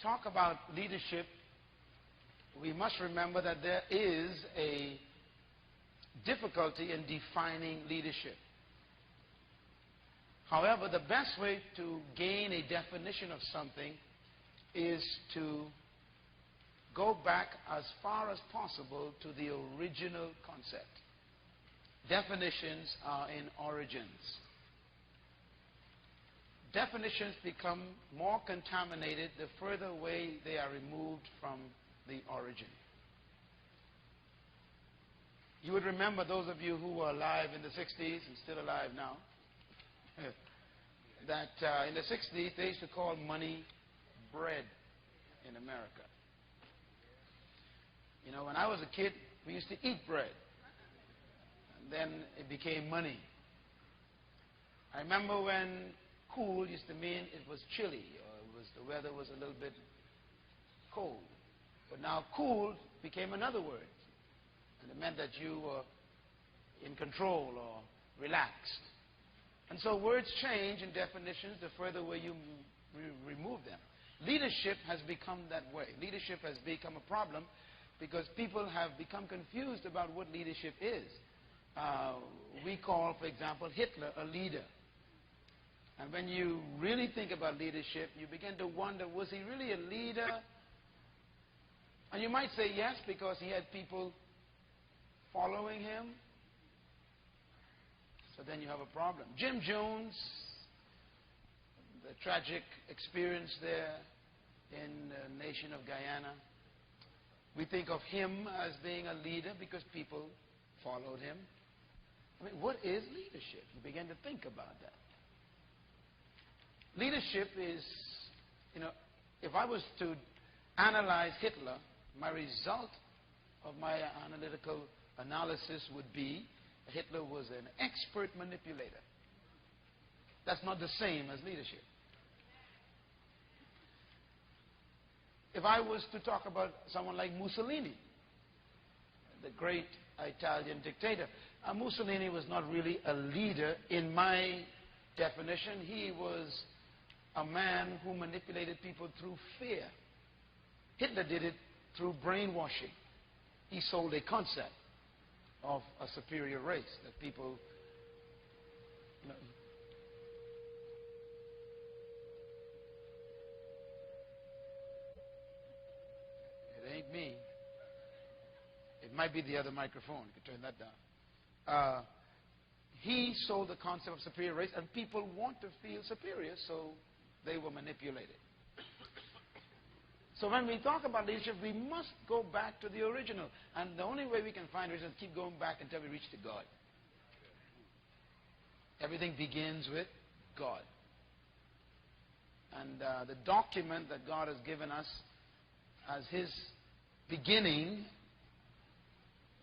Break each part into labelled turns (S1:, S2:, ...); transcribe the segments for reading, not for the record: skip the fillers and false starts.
S1: talk about leadership, we must remember that there is a difficulty in defining leadership. However, the best way to gain a definition of something is to go back as far as possible to the original concept. Definitions are in origins. Definitions become more contaminated the further away they are removed from the origin. You would remember, those of you who were alive in the 60s and still alive now, that in the 60s they used to call money bread in America. You know, when I was a kid, we used to eat bread. And then it became money. I remember when cool used to mean it was chilly, or the weather was a little bit cold. But now cool became another word. And it meant that you were in control or relaxed. And so words change in definitions the further away you remove them. Leadership has become that way. Leadership has become a problem because people have become confused about what leadership is. We call, for example, Hitler a leader. And when you really think about leadership, you begin to wonder, was he really a leader? And you might say yes, because he had people following him. So then you have a problem. Jim Jones, the tragic experience there in the nation of Guyana. We think of him as being a leader because people followed him. I mean, what is leadership? You begin to think about that. Leadership is, you know, if I was to analyze Hitler, my result of my analytical analysis would be Hitler was an expert manipulator. That's not the same as leadership. If I was to talk about someone like Mussolini, the great Italian dictator, Mussolini was not really a leader in my definition. He was a man who manipulated people through fear. Hitler did it through brainwashing. He sold a concept of a superior race that people, you know, it ain't me. It might be the other microphone. You can turn that down. He sold the concept of superior race, and people want to feel superior, so they were manipulated. So when we talk about leadership, we must go back to the original. And the only way we can find it is to keep going back until we reach to God. Everything begins with God. And the document that God has given us as His beginning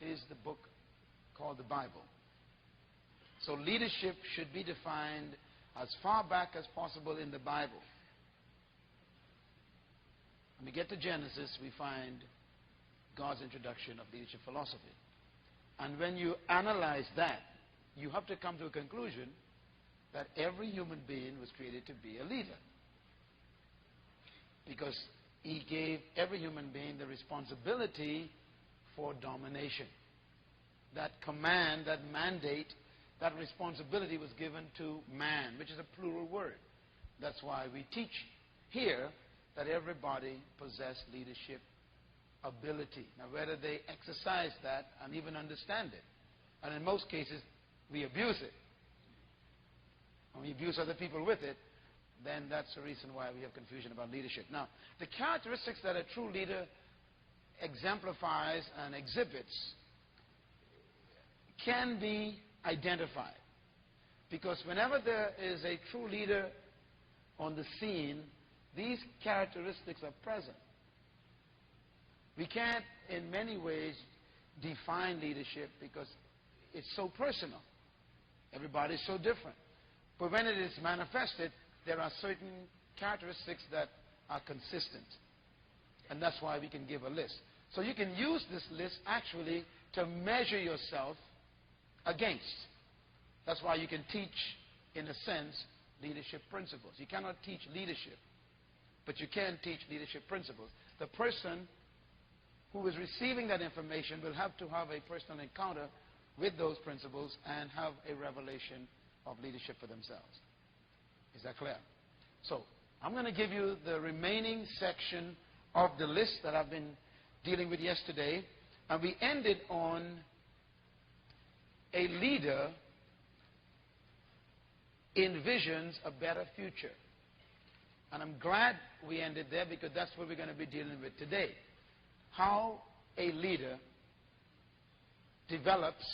S1: is the book called the Bible. So leadership should be defined as far back as possible in the Bible. When we get to Genesis, we find God's introduction of leadership philosophy. And when you analyze that, you have to come to a conclusion that every human being was created to be a leader. Because He gave every human being the responsibility for domination. That command, that mandate, that responsibility was given to man, which is a plural word. That's why we teach here that everybody possessed leadership ability. Now, whether they exercise that and even understand it, and in most cases, we abuse it, and we abuse other people with it, then that's the reason why we have confusion about leadership. Now, the characteristics that a true leader exemplifies and exhibits can be identified. Because whenever there is a true leader on the scene, these characteristics are present. We can't, in many ways, define leadership because it's so personal. Everybody's so different. But when it is manifested, there are certain characteristics that are consistent. And that's why we can give a list. So you can use this list actually to measure yourself against. That's why you can teach, in a sense, leadership principles. You cannot teach leadership but you can teach leadership principles. The person who is receiving that information will have to have a personal encounter with those principles and have a revelation of leadership for themselves. Is that clear? So, I'm going to give you the remaining section of the list that I've been dealing with yesterday. And we ended on a leader envisions a better future. And I'm glad we ended there because that's what we're going to be dealing with today. How a leader develops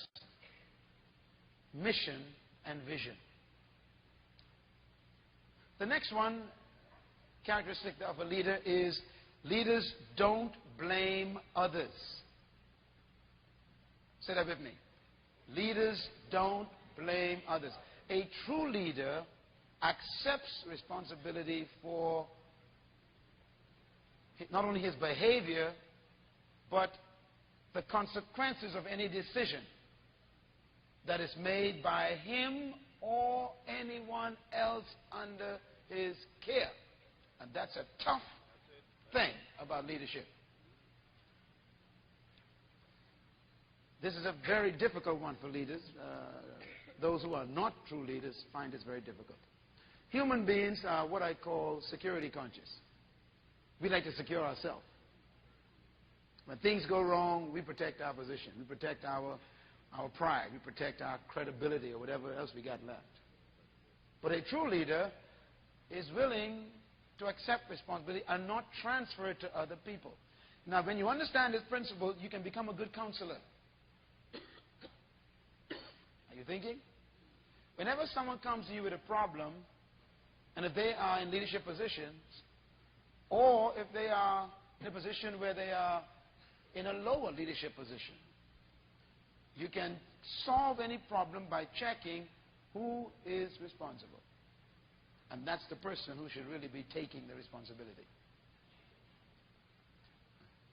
S1: mission and vision. The next one, characteristic of a leader, is leaders don't blame others. Say that with me. Leaders don't blame others. A true leader accepts responsibility for not only his behavior, but the consequences of any decision that is made by him or anyone else under his care. And that's a tough thing about leadership. This is a very difficult one for leaders. Those who are not true leaders find this very difficult. Human beings are what I call security conscious. We like to secure ourselves. When things go wrong, we protect our position. We protect our pride. We protect our credibility or whatever else we got left. But a true leader is willing to accept responsibility and not transfer it to other people. Now, when you understand this principle, you can become a good counselor. Are you thinking? Whenever someone comes to you with a problem, and if they are in leadership positions, or if they are in a position where they are in a lower leadership position, you can solve any problem by checking who is responsible. And that's the person who should really be taking the responsibility.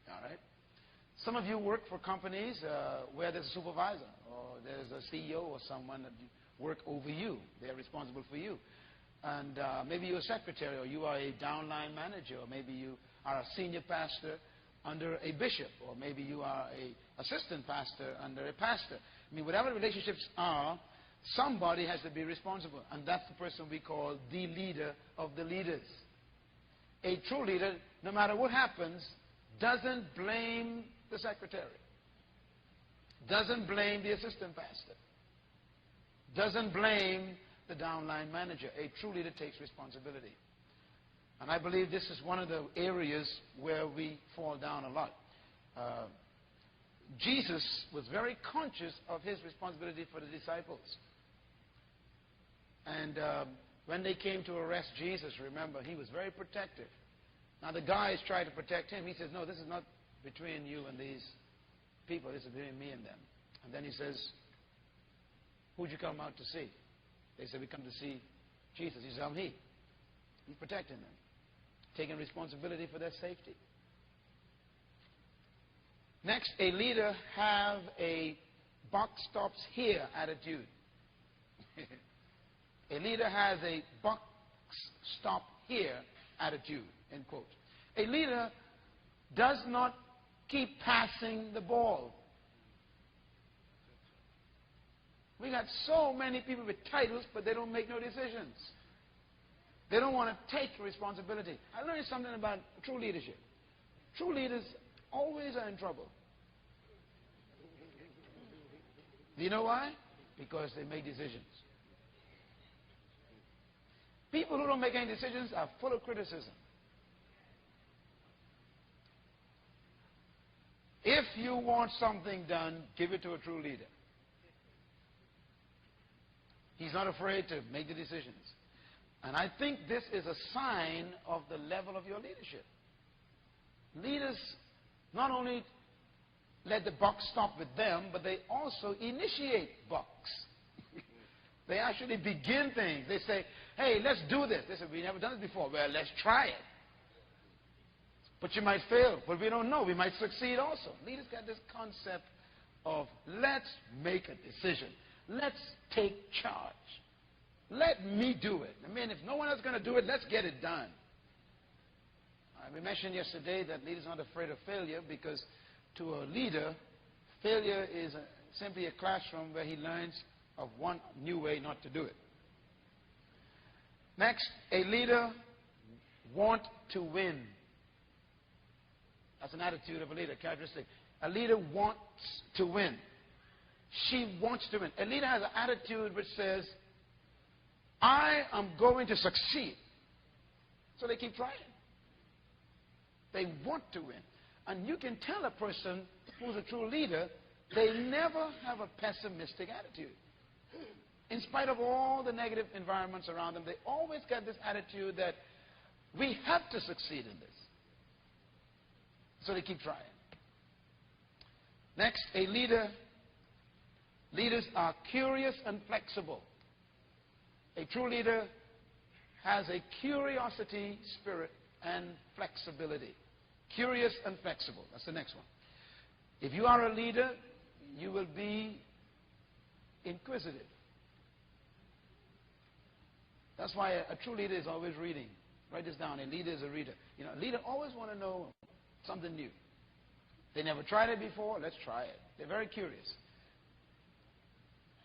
S1: All right? Some of you work for companies where there's a supervisor, or there's a CEO or someone that work over you. They're responsible for you. And maybe you're a secretary, or you are a downline manager, or maybe you are a senior pastor under a bishop, or maybe you are an assistant pastor under a pastor. I mean, whatever the relationships are, somebody has to be responsible, and that's the person we call the leader of the leaders. A true leader, no matter what happens, doesn't blame the secretary, doesn't blame the assistant pastor, doesn't blame the downline manager. A true leader takes responsibility. And I believe this is one of the areas where we fall down a lot. Jesus was very conscious of his responsibility for the disciples. And when they came to arrest Jesus, remember, he was very protective. Now the guys tried to protect him. He says, no, this is not between you and these people. This is between me and them. And then he says, who'd you come out to see? They said, we come to see Jesus. He said, I'm he. He's protecting them, taking responsibility for their safety. Next, a leader have a buck stops here attitude. A leader has a buck stop here attitude, end quote. A leader does not keep passing the ball. We got so many people with titles, but they don't make no decisions. They don't want to take responsibility. I learned something about true leadership. True leaders always are in trouble. Do you know why? Because they make decisions. People who don't make any decisions are full of criticism. If you want something done, give it to a true leader. He's not afraid to make the decisions. And I think this is a sign of the level of your leadership. Leaders not only let the buck stop with them, but they also initiate bucks. They actually begin things. They say, hey, let's do this. They say, we've never done this before. Well, let's try it. But you might fail. But we don't know. We might succeed also. Leaders got this concept of let's make a decision. Let's take charge. Let me do it. I mean, if no one else is going to do it, let's get it done. We mentioned yesterday that leaders are not afraid of failure because to a leader, failure is simply a classroom where he learns of one new way not to do it. Next, a leader wants to win. That's an attitude of a leader, characteristic. A leader wants to win. She wants to win. A leader has an attitude which says, I am going to succeed. So they keep trying. They want to win. And you can tell a person who's a true leader, they never have a pessimistic attitude. In spite of all the negative environments around them, they always get this attitude that we have to succeed in this. So they keep trying. Next, leaders are curious and flexible. A true leader has a curiosity spirit and flexibility. Curious and flexible. That's the next one. If you are a leader, you will be inquisitive. That's why a true leader is always reading. Write this down. A leader is a reader. You know, a leader always want to know something new. They never tried it before. Let's try it. They're very curious.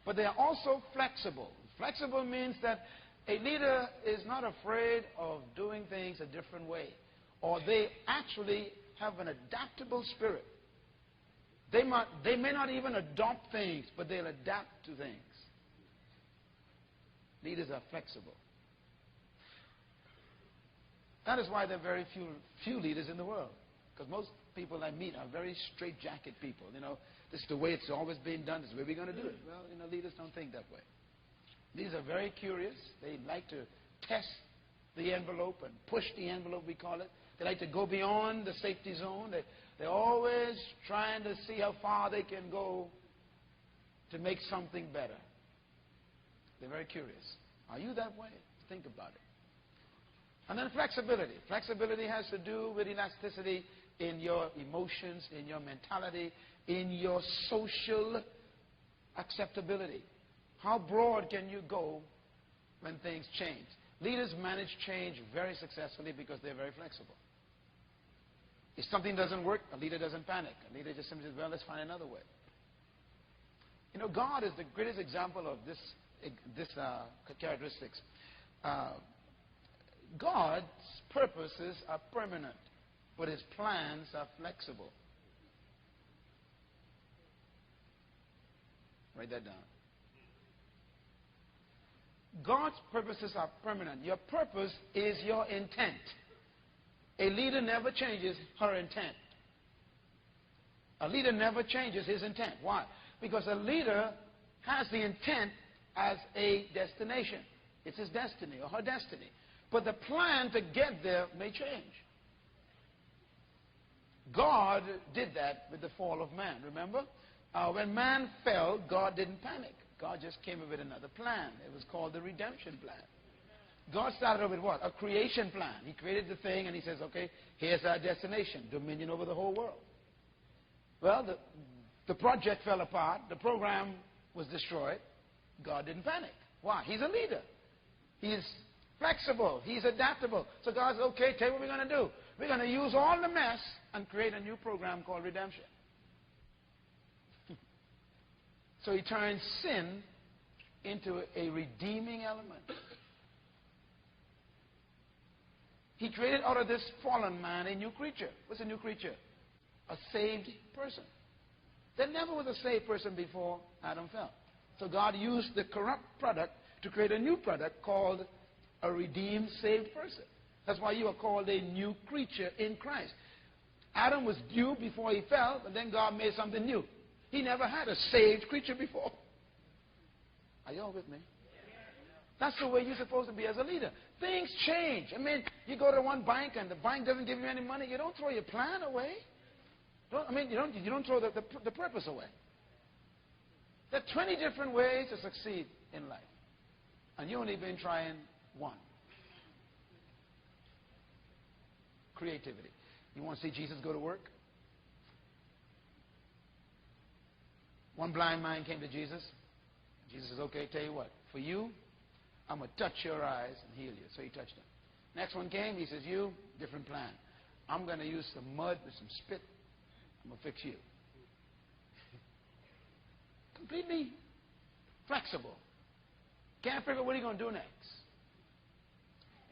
S1: But they are also flexible. Flexible means that a leader is not afraid of doing things a different way. Or they actually have an adaptable spirit. They may not even adopt things, but they'll adapt to things. Leaders are flexible. That is why there are very few leaders in the world. Because most people I meet are very straitjacket people. You know, this is the way it's always been done. This is the way we're going to do it. Well, you know, leaders don't think that way. Leaders are very curious. They like to test the envelope and push the envelope, we call it. They like to go beyond the safety zone. They're always trying to see how far they can go to make something better. They're very curious. Are you that way? Think about it. And then flexibility. Flexibility has to do with elasticity in your emotions, in your mentality, in your social acceptability. How broad can you go when things change? Leaders manage change very successfully because they're very flexible. If something doesn't work, a leader doesn't panic. A leader just simply says, well, let's find another way. You know, God is the greatest example of this characteristics. God's purposes are permanent, but his plans are flexible. Write that down. God's purposes are permanent. Your purpose is your intent. A leader never changes her intent. A leader never changes his intent. Why? Because a leader has the intent as a destination. It's his destiny or her destiny. But the plan to get there may change. God did that with the fall of man. Remember? When man fell, God didn't panic. God just came up with another plan. It was called the redemption plan. God started off with what? A creation plan. He created the thing and he says, okay, here's our destination, dominion over the whole world. Well, the project fell apart. The program was destroyed. God didn't panic. Why? He's a leader. He's flexible. He's adaptable. So God says, okay, tell you what we're going to do. We're going to use all the mess and create a new program called redemption. So he turns sin into a redeeming element. He created out of this fallen man a new creature. What's a new creature? A saved person. There never was a saved person before Adam fell. So God used the corrupt product to create a new product called a redeemed, saved person. That's why you are called a new creature in Christ. Adam was new before he fell, but then God made something new. He never had a saved creature before. Are you all with me? That's the way you're supposed to be as a leader. Things change. I mean, you go to one bank and the bank doesn't give you any money. You don't throw your plan away. You don't throw the purpose away. There are 20 different ways to succeed in life. And you've only been trying one. Creativity. You want to see Jesus go to work? One blind man came to Jesus. Jesus says, okay, tell you what. For you, I'm going to touch your eyes and heal you. So he touched him. Next one came. He says, you, different plan. I'm going to use some mud with some spit. I'm going to fix you. Completely flexible. Can't figure out what are you going to do next.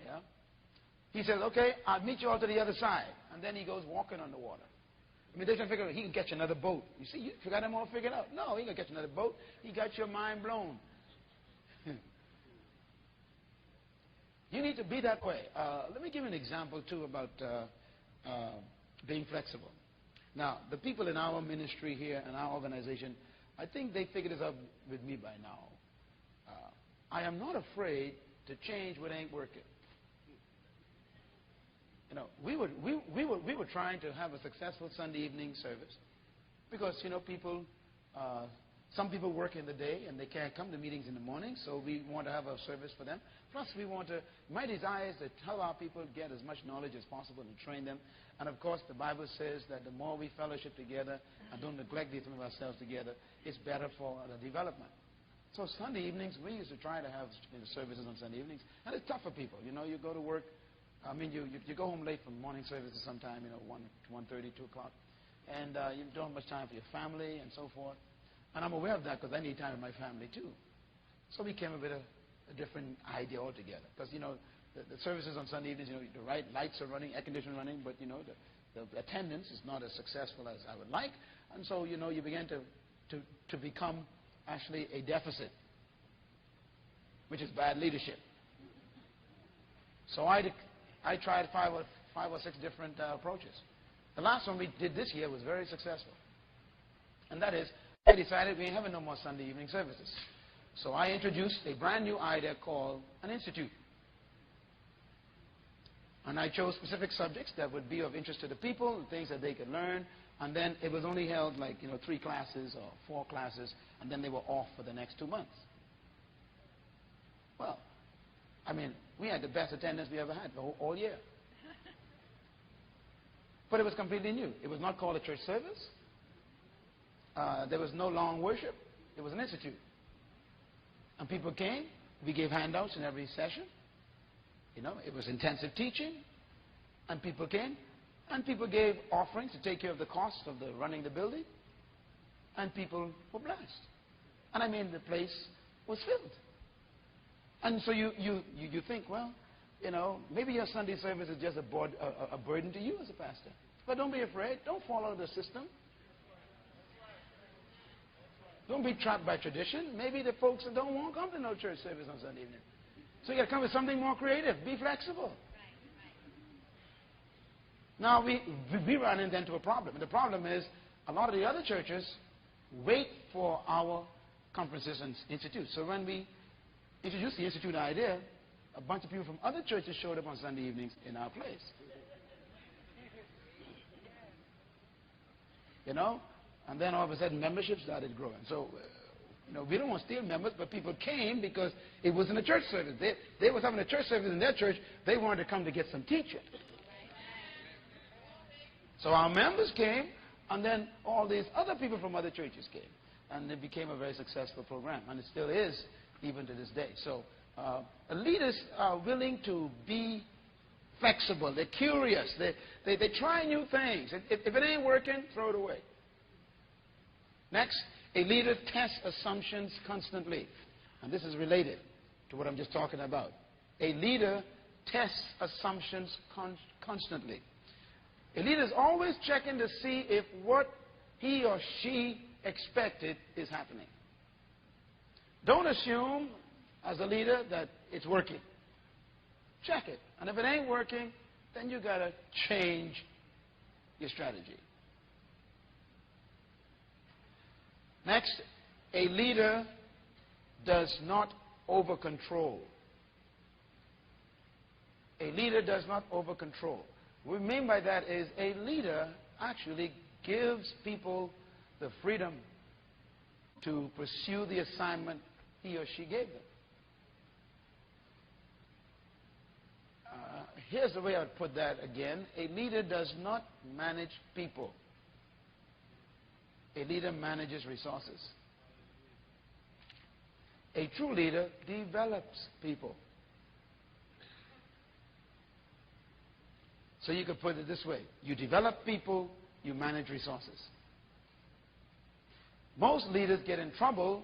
S1: Yeah. He says, okay, I'll meet you all to the other side. And then he goes walking on the water. I mean, they're trying to figure out he can catch another boat. You see, you got them all figured out. No, he can catch another boat. He got your mind blown. You need to be that way. Let me give you an example, too, about being flexible. Now, the people in our ministry here and our organization, I think they figured this out with me by now. I am not afraid to change what ain't working. You know, we were trying to have a successful Sunday evening service because, you know, some people work in the day and they can't come to meetings in the morning, so we want to have a service for them. Plus, my desire is to help our people get as much knowledge as possible and train them. And of course, the Bible says that the more we fellowship together and don't neglect the time of ourselves together, it's better for the development. So Sunday evenings, we used to try to have services on Sunday evenings, and it's tough for people. You know, you go to work. I mean, you go home late from morning services sometime, 1:30, 2 o'clock, and you don't have much time for your family and so forth. And I'm aware of that because I need time with my family too. So we came up with a different idea altogether. Because, the services on Sunday evenings, the right lights are running, air conditioning running, but, the attendance is not as successful as I would like. And so, you begin to become actually a deficit, which is bad leadership. So I tried five or six different approaches. The last one we did this year was very successful. And that is, I decided we ain't having no more Sunday evening services. So I introduced a brand new idea called an institute. And I chose specific subjects that would be of interest to the people, things that they could learn. And then it was only held like, 3 classes or 4 classes, and then they were off for the next 2 months. Well, I mean, we had the best attendance we ever had all year. But it was completely new. It was not called a church service. There was no long worship. It was an institute. And people came. We gave handouts in every session. It was intensive teaching. And people came. And people gave offerings to take care of the cost of running the building. And people were blessed. And I mean, the place was filled. And so you think, well, maybe your Sunday service is just a burden to you as a pastor. But don't be afraid. Don't follow the system. Don't be trapped by tradition. Maybe the folks that don't want to come to no church service on Sunday evening. So you got to come with something more creative. Be flexible. Now, we run into a problem. And the problem is a lot of the other churches wait for our conferences and institutes. So when we introduced the institute idea, a bunch of people from other churches showed up on Sunday evenings in our place. And then all of a sudden membership started growing. So, we don't want to steal members, but people came because it wasn't a church service. They was having a church service in their church. They wanted to come to get some teaching. So our members came, and then all these other people from other churches came. And it became a very successful program, and it still is, even to this day. So leaders are willing to be flexible. They're curious. They try new things. If it ain't working, throw it away. Next, a leader tests assumptions constantly. And this is related to what I'm just talking about. A leader tests assumptions constantly. A leader is always checking to see if what he or she expected is happening. Don't assume, as a leader, that it's working. Check it. And if it ain't working, then you got to change your strategy. Next, a leader does not over-control. A leader does not over-control. What we mean by that is a leader actually gives people the freedom to pursue the assignment he or she gave them. Here's the way I would put that again. A leader does not manage people. A leader manages resources. A true leader develops people. So you could put it this way. You develop people, you manage resources. Most leaders get in trouble,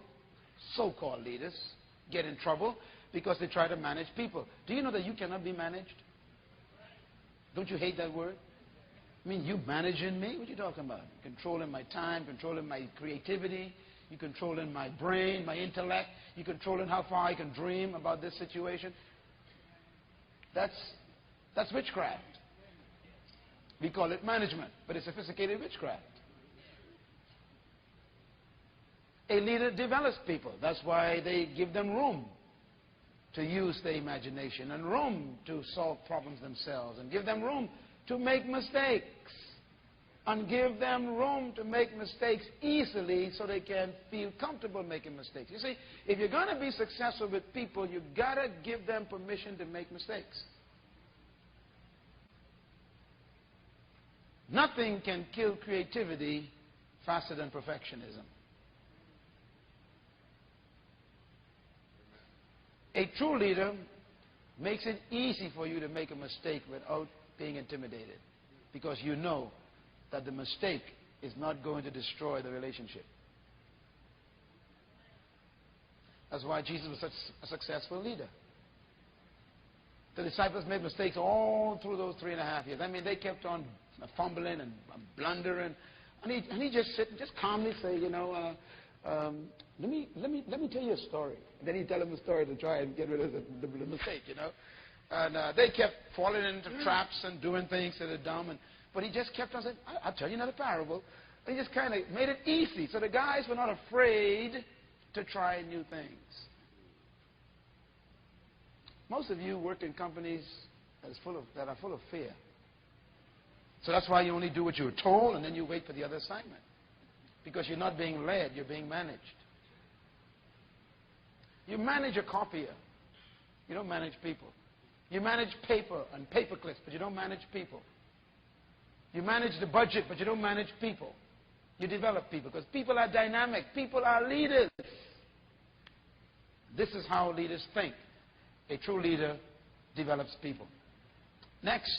S1: so-called leaders get in trouble because they try to manage people. Do you know that you cannot be managed? Don't you hate that word? I mean, you managing me? What are you talking about? Controlling my time, controlling my creativity, you controlling my brain, my intellect, you controlling how far I can dream about this situation. That's witchcraft. We call it management, but it's sophisticated witchcraft. A leader develops people. That's why they give them room to use their imagination and room to solve problems themselves and give them room to make mistakes and give them room to make mistakes easily so they can feel comfortable making mistakes. You see, if you're going to be successful with people, you've got to give them permission to make mistakes. Nothing can kill creativity faster than perfectionism. A true leader makes it easy for you to make a mistake without being intimidated, because you know that the mistake is not going to destroy the relationship. That's why Jesus was such a successful leader. The disciples made mistakes all through those 3.5 years. I mean, they kept on fumbling and blundering, and he just sit and just calmly say, you know, let me tell you a story. And then he'd tell them a story to try and get rid of the mistake, you know. And they kept falling into traps and doing things that are dumb. But he just kept on saying, I'll tell you another parable. And he just kind of made it easy. So the guys were not afraid to try new things. Most of you work in companies that are full of fear. So that's why you only do what you're told, and then you wait for the other assignment. Because you're not being led, you're being managed. You manage a copier. You don't manage people. You manage paper and paper clips, but you don't manage people. You manage the budget, but you don't manage people. You develop people, because people are dynamic. People are leaders. This is how leaders think. A true leader develops people. Next,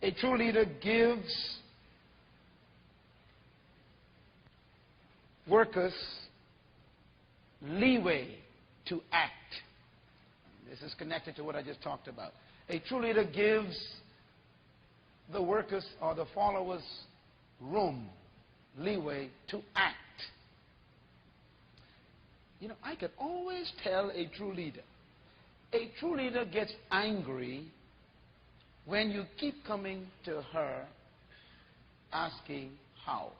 S1: a true leader gives workers leeway to act. This is connected to what I just talked about. A true leader gives the workers or the followers room, leeway to act. You know, I can always tell a true leader. A true leader gets angry when you keep coming to her asking how.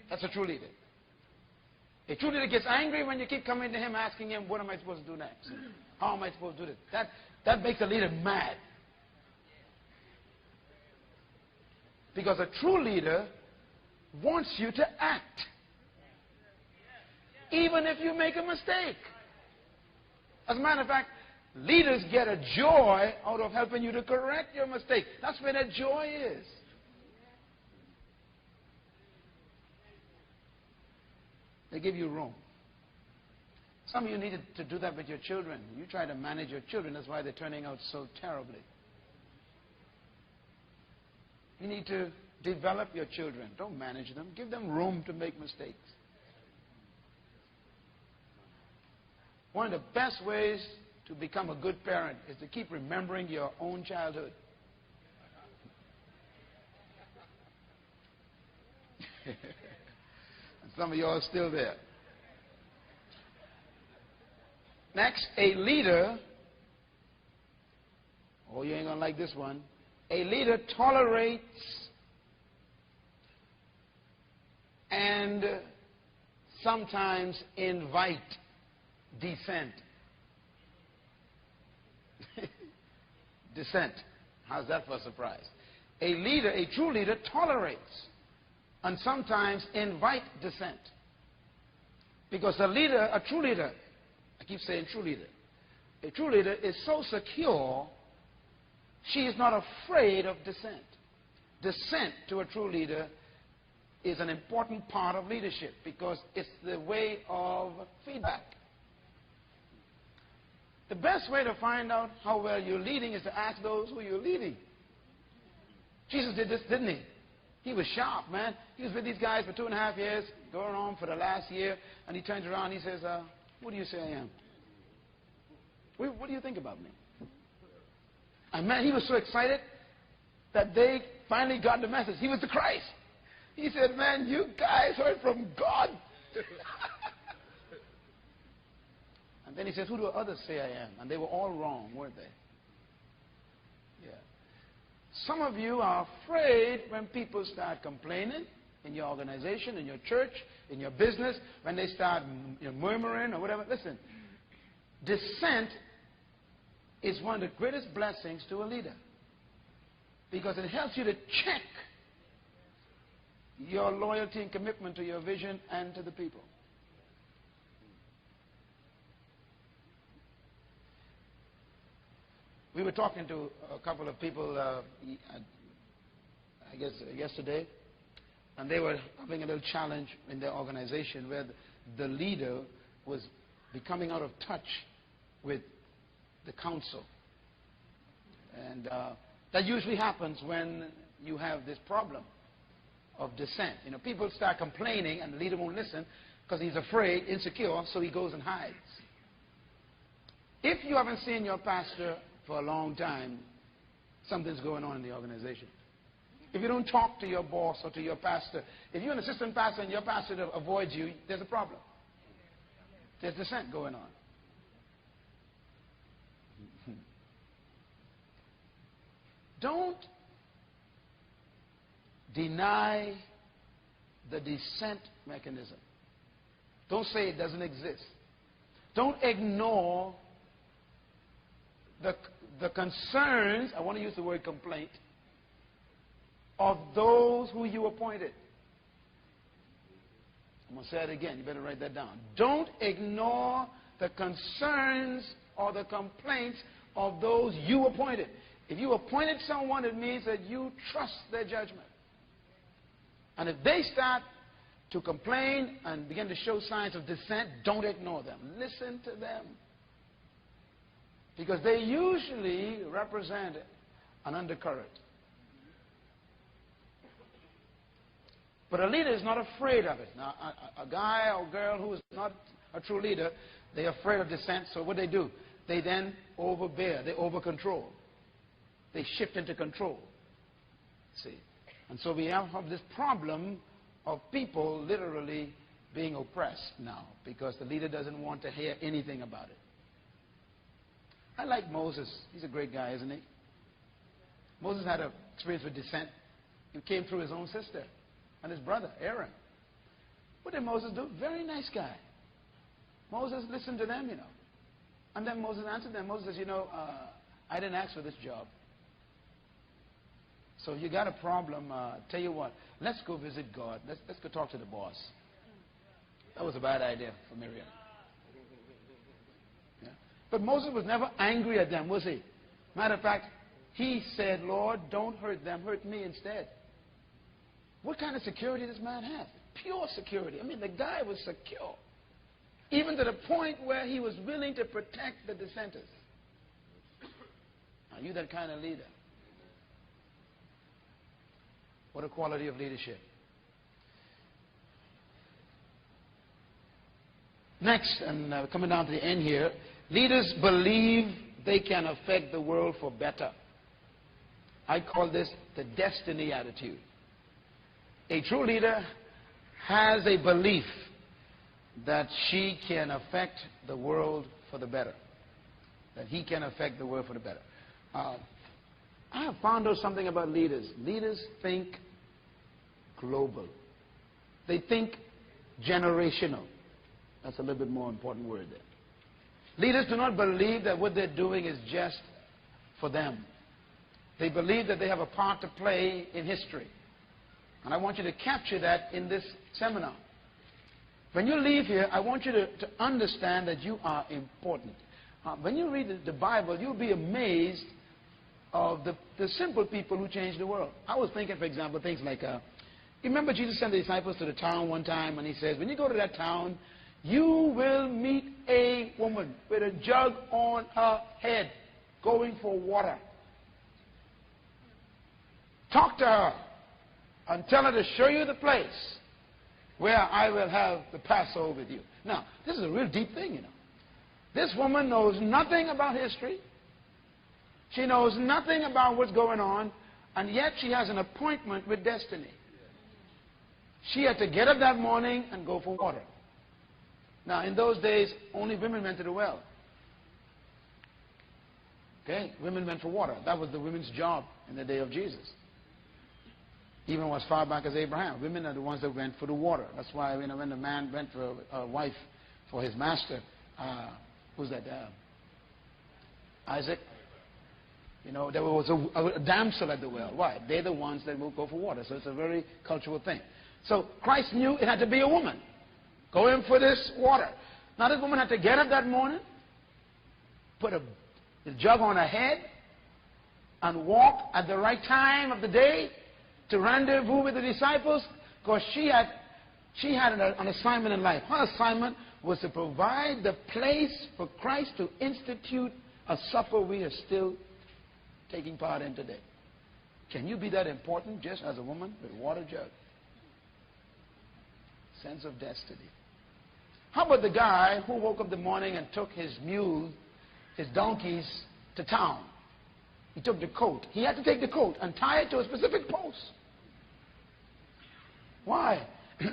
S1: That's a true leader. A true leader gets angry when you keep coming to him asking him, what am I supposed to do next? How am I supposed to do this? That makes a leader mad. Because a true leader wants you to act, even if you make a mistake. As a matter of fact, leaders get a joy out of helping you to correct your mistake. That's where that joy is. They give you room. Some of you needed to do that with your children. You try to manage your children. That's why they're turning out so terribly. You need to develop your children. Don't manage them. Give them room to make mistakes. One of the best ways to become a good parent is to keep remembering your own childhood. And some of you are still there. Next, a leader, oh, you ain't going to like this one. A leader tolerates and sometimes invite dissent. Dissent. How's that for a surprise? A leader, a true leader, tolerates and sometimes invite dissent. Because a leader, a true leader, I keep saying true leader, a true leader is so secure, she is not afraid of dissent. Dissent to a true leader is an important part of leadership because it's the way of feedback. The best way to find out how well you're leading is to ask those who you're leading. Jesus did this, didn't he? He was sharp, man. He was with these guys for 2.5 years, going on for the last year, and he turns around and he says, what do you say I am? What do you think about me? And man, he was so excited that they finally got the message. He was the Christ. He said, man, you guys heard from God. And then he says, who do others say I am? And they were all wrong, weren't they? Yeah. Some of you are afraid when people start complaining in your organization, in your church, in your business, when they start murmuring or whatever. Listen, dissent is one of the greatest blessings to a leader, because it helps you to check your loyalty and commitment to your vision and to the people. We were talking to a couple of people, I guess yesterday, and they were having a little challenge in their organization where the leader was becoming out of touch with the council. And that usually happens when you have this problem of dissent. You know, people start complaining and the leader won't listen because he's afraid, insecure, so he goes and hides. If you haven't seen your pastor for a long time, something's going on in the organization. If you don't talk to your boss or to your pastor, if you're an assistant pastor and your pastor avoids you, there's a problem. There's dissent going on. Don't deny the dissent mechanism. Don't say it doesn't exist. Don't ignore the concerns, I want to use the word complaint, of those who you appointed. I'm going to say it again. You better write that down. Don't ignore the concerns or the complaints of those you appointed. If you appointed someone, it means that you trust their judgment. And if they start to complain and begin to show signs of dissent, don't ignore them. Listen to them. Because they usually represent an undercurrent. But a leader is not afraid of it. Now, a guy or girl who is not a true leader, they're afraid of dissent, so what they do? They then overbear, they over-control. They shift into control. See? And so we have this problem of people literally being oppressed now because the leader doesn't want to hear anything about it. I like Moses. He's a great guy, isn't he? Moses had an experience with dissent. He came through his own sister and his brother, Aaron. What did Moses do? Very nice guy. Moses listened to them, you know. And then Moses answered them. Moses says, I didn't ask for this job. So you got a problem, tell you what, let's go visit God. Let's go talk to the boss. That was a bad idea for Miriam. Yeah. But Moses was never angry at them, was he? Matter of fact, he said, Lord, don't hurt them, hurt me instead. What kind of security does man have? Pure security. I mean, the guy was secure. Even to the point where he was willing to protect the dissenters. Are you that kind of leader? What a quality of leadership. Next, and coming down to the end here, leaders believe they can affect the world for better. I call this the destiny attitude. A true leader has a belief that she can affect the world for the better. That he can affect the world for the better. I have found out something about leaders. Leaders think global. They think generational. That's a little bit more important word there. Leaders do not believe that what they're doing is just for them. They believe that they have a part to play in history. And I want you to capture that in this seminar. When you leave here, I want you to understand that you are important. When you read the Bible, you'll be amazed of the simple people who changed the world. I was thinking, for example, things like, you remember Jesus sent the disciples to the town one time, and he says, when you go to that town, you will meet a woman with a jug on her head going for water. Talk to her and tell her to show you the place where I will have the Passover with you. Now, this is a real deep thing, you know. This woman knows nothing about history. She knows nothing about what's going on, and yet she has an appointment with destiny. She had to get up that morning and go for water. Now, in those days, only women went to the well. Okay? Women went for water. That was the women's job in the day of Jesus. Even as far back as Abraham. Women are the ones that went for the water. That's why when the man went for a wife for his master, who's that? Isaac. You know, there was a damsel at the well. Why? They're the ones that will go for water. So it's a very cultural thing. So Christ knew it had to be a woman. Go in for this water. Now this woman had to get up that morning, put a jug on her head, and walk at the right time of the day to rendezvous with the disciples, because she had an assignment in life. Her assignment was to provide the place for Christ to institute a supper we are still taking part in today. Can you be that important just as a woman with a water jug? Sense of destiny. How about the guy who woke up in the morning and took his mule, his donkeys, to town? He took the coat. He had to take the coat and tie it to a specific post. Why?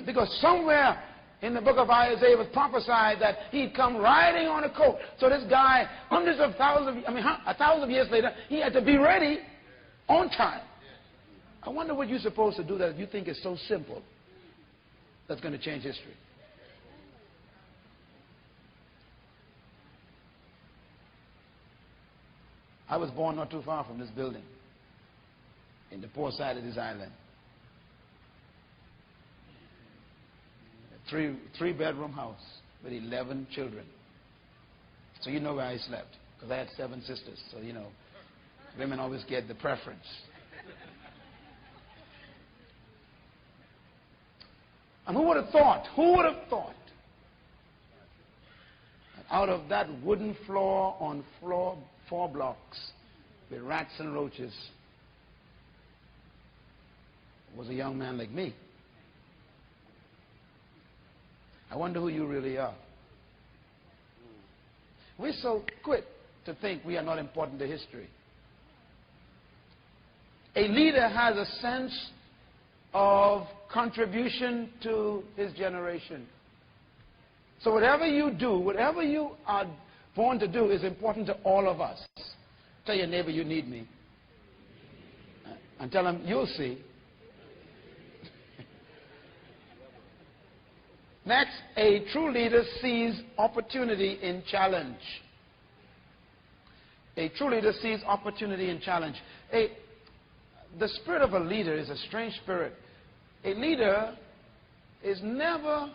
S1: Because somewhere in the book of Isaiah it was prophesied that he'd come riding on a coat. So this guy, a thousand years later, he had to be ready on time. I wonder what you're supposed to do that you think is so simple that's going to change history. I was born not too far from this building, in the poor side of this island. A three-bedroom house with 11 children. So you know where I slept, because I had 7 sisters. So, you know, women always get the preference. And who would have thought that out of that wooden floor on 4 blocks with rats and roaches was a young man like me? I wonder who you really are. We're so quick to think we are not important to history. A leader has a sense of contribution to his generation. So whatever you do, whatever you are born to do is important to all of us. Tell your neighbor you need me. And tell him you'll see. Next, a true leader sees opportunity in challenge. A true leader sees opportunity in challenge. The spirit of a leader is a strange spirit. A leader is never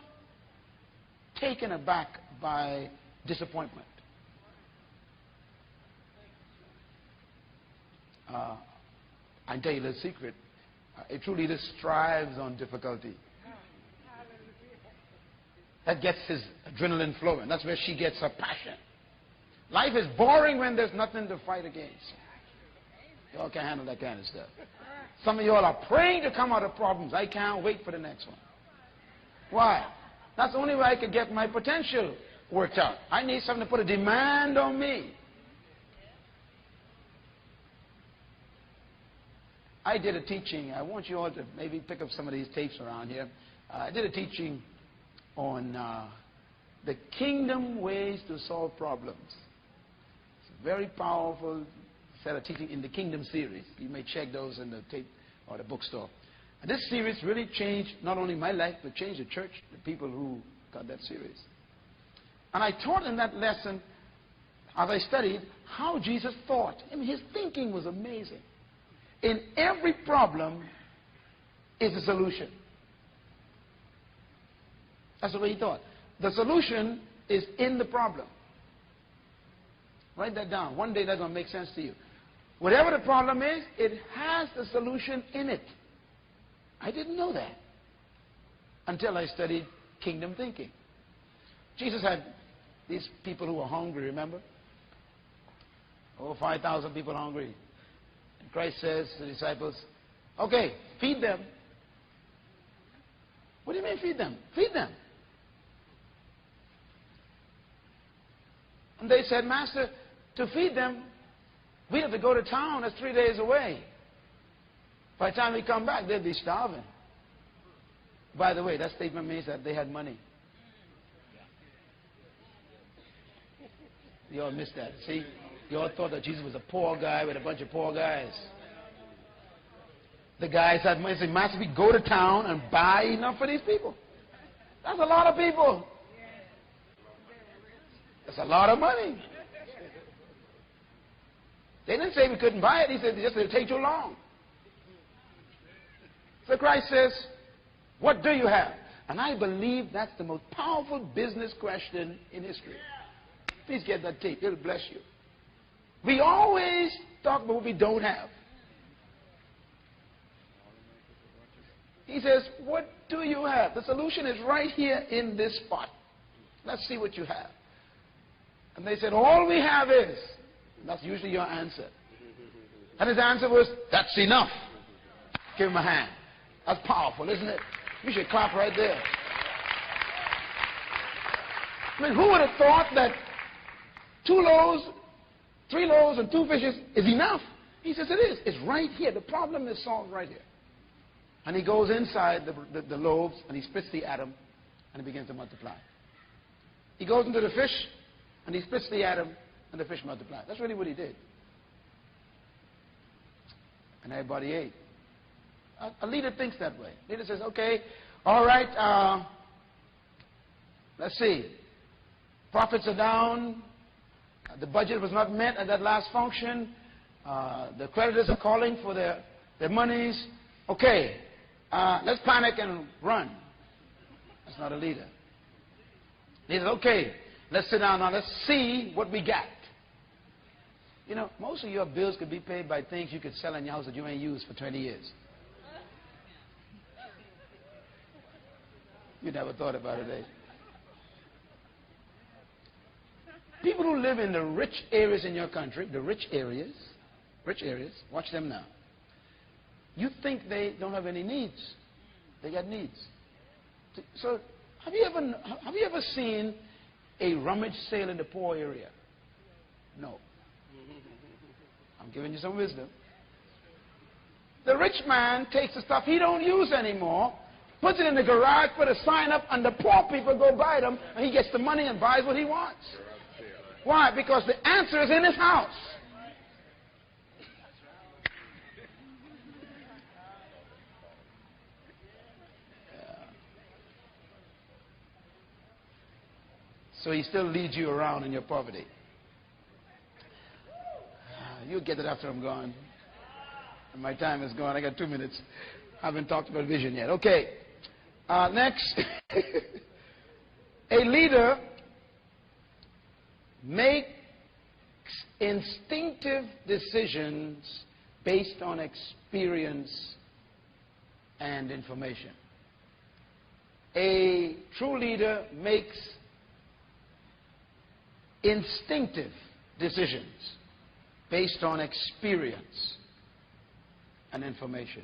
S1: taken aback by disappointment. I can tell you the secret. A true leader strives on difficulty. That gets his adrenaline flowing. That's where she gets her passion. Life is boring when there's nothing to fight against. Y'all can't handle that kind of stuff. Some of y'all are praying to come out of problems. I can't wait for the next one. Why? That's the only way I can get my potential worked out. I need something to put a demand on me. I did a teaching. I want you all to maybe pick up some of these tapes around here. I did a teaching on the kingdom ways to solve problems. It's a very powerful set of teaching in the Kingdom series. You may check those in the tape or the bookstore. And this series really changed not only my life, but changed the church, the people who got that series. And I taught in that lesson, as I studied, how Jesus thought. I mean, his thinking was amazing. In every problem is a solution. That's the way he thought. The solution is in the problem. Write that down. One day that's going to make sense to you. Whatever the problem is, it has the solution in it. I didn't know that until I studied kingdom thinking. Jesus had these people who were hungry, remember? Over 5,000 people hungry. And Christ says to the disciples, okay, feed them. What do you mean feed them? Feed them. And they said, Master, to feed them, we have to go to town. That's 3 days away. By the time we come back, they'll be starving. By the way, that statement means that they had money. You all missed that. See, you all thought that Jesus was a poor guy with a bunch of poor guys. The guys had money. They said, Master, we go to town and buy enough for these people. That's a lot of people. That's a lot of money. They didn't say we couldn't buy it. He said, just it'll take too long. So Christ says, what do you have? And I believe that's the most powerful business question in history. Please get that tape. It'll bless you. We always talk about what we don't have. He says, what do you have? The solution is right here in this spot. Let's see what you have. And they said, all we have is, and that's usually your answer. And his answer was, that's enough. Give him a hand. That's powerful, isn't it? You should clap right there. I mean, who would have thought that 2 loaves, 3 loaves, and 2 fishes is enough? He says it is. It's right here. The problem is solved right here. And he goes inside the loaves, and he splits the atom, and it begins to multiply. He goes into the fish, and he splits the atom, and the fish multiplies. That's really what he did. And everybody ate. A leader thinks that way. A leader says, okay, all right, let's see. Profits are down. The budget was not met at that last function. The creditors are calling for their monies. Okay, let's panic and run. That's not a leader. He says, okay, let's sit down now. Let's see what we got. You know, most of your bills could be paid by things you could sell in your house that you ain't used for 20 years. You never thought about it, eh? People who live in the rich areas in your country, the rich areas, watch them now. You think they don't have any needs. They got needs. So have you ever seen a rummage sale in the poor area? No. I'm giving you some wisdom. The rich man takes the stuff he don't use anymore, puts it in the garage, put a sign up, and the poor people go buy them, and he gets the money and buys what he wants. Why? Because the answer is in his house. So he still leads you around in your poverty. You'll get it after I'm gone. And my time is gone. I got 2 minutes. I haven't talked about vision yet. Okay. Next. A leader makes instinctive decisions based on experience and information. A true leader makes instinctive decisions based on experience and information.